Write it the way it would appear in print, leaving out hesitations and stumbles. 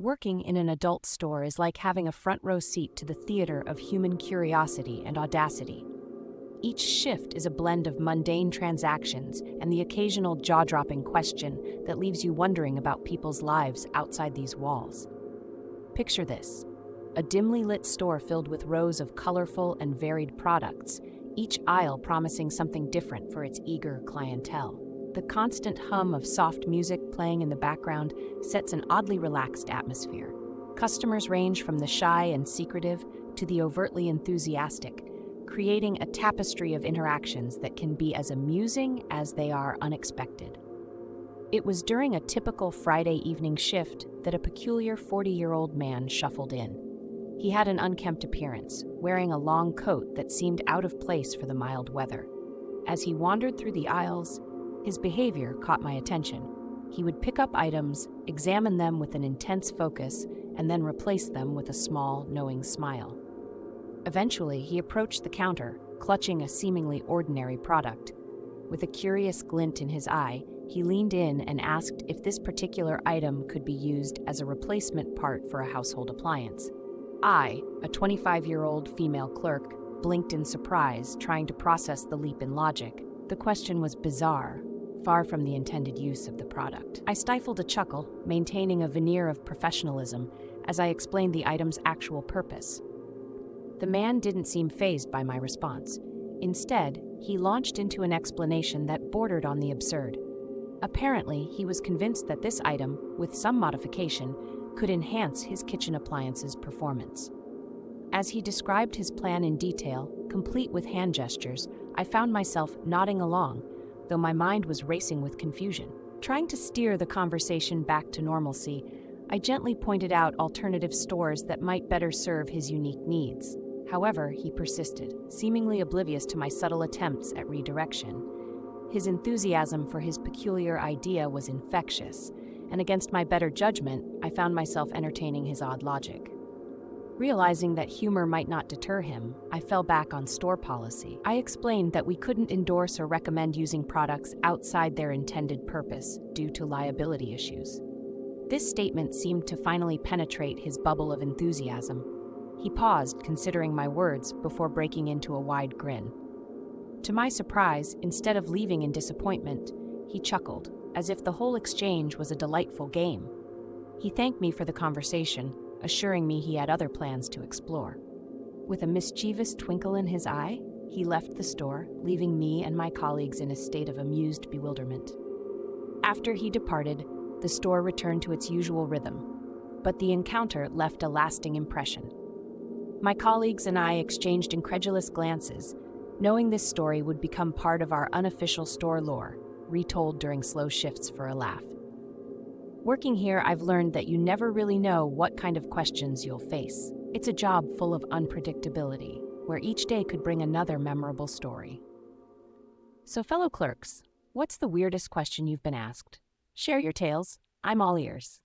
Working in an adult store is like having a front row seat to the theater of human curiosity and audacity. Each shift is a blend of mundane transactions and the occasional jaw-dropping question that leaves you wondering about people's lives outside these walls. Picture this: a dimly lit store filled with rows of colorful and varied products, each aisle promising something different for its eager clientele. The constant hum of soft music playing in the background sets an oddly relaxed atmosphere. Customers range from the shy and secretive to the overtly enthusiastic, creating a tapestry of interactions that can be as amusing as they are unexpected. It was during a typical Friday evening shift that a peculiar 40-year-old man shuffled in. He had an unkempt appearance, wearing a long coat that seemed out of place for the mild weather. As he wandered through the aisles, his behavior caught my attention. He would pick up items, examine them with an intense focus, and then replace them with a small, knowing smile. Eventually, he approached the counter, clutching a seemingly ordinary product. With a curious glint in his eye, he leaned in and asked if this particular item could be used as a replacement part for a household appliance. I, a 25-year-old female clerk, blinked in surprise, trying to process the leap in logic. The question was bizarre, far from the intended use of the product. I stifled a chuckle, maintaining a veneer of professionalism as I explained the item's actual purpose. The man didn't seem fazed by my response. Instead, he launched into an explanation that bordered on the absurd. Apparently, he was convinced that this item, with some modification, could enhance his kitchen appliance's performance. As he described his plan in detail, complete with hand gestures, I found myself nodding along, though my mind was racing with confusion. Trying to steer the conversation back to normalcy, I gently pointed out alternative stores that might better serve his unique needs. However, he persisted, seemingly oblivious to my subtle attempts at redirection. His enthusiasm for his peculiar idea was infectious, and against my better judgment, I found myself entertaining his odd logic. Realizing that humor might not deter him, I fell back on store policy. I explained that we couldn't endorse or recommend using products outside their intended purpose due to liability issues. This statement seemed to finally penetrate his bubble of enthusiasm. He paused, considering my words, before breaking into a wide grin. To my surprise, instead of leaving in disappointment, he chuckled, as if the whole exchange was a delightful game. He thanked me for the conversation, assuring me he had other plans to explore. With a mischievous twinkle in his eye, he left the store, leaving me and my colleagues in a state of amused bewilderment. After he departed, the store returned to its usual rhythm, but the encounter left a lasting impression. My colleagues and I exchanged incredulous glances, knowing this story would become part of our unofficial store lore, retold during slow shifts for a laugh. Working here, I've learned that you never really know what kind of questions you'll face. It's a job full of unpredictability, where each day could bring another memorable story. So, fellow clerks, what's the weirdest question you've been asked? Share your tales. I'm all ears.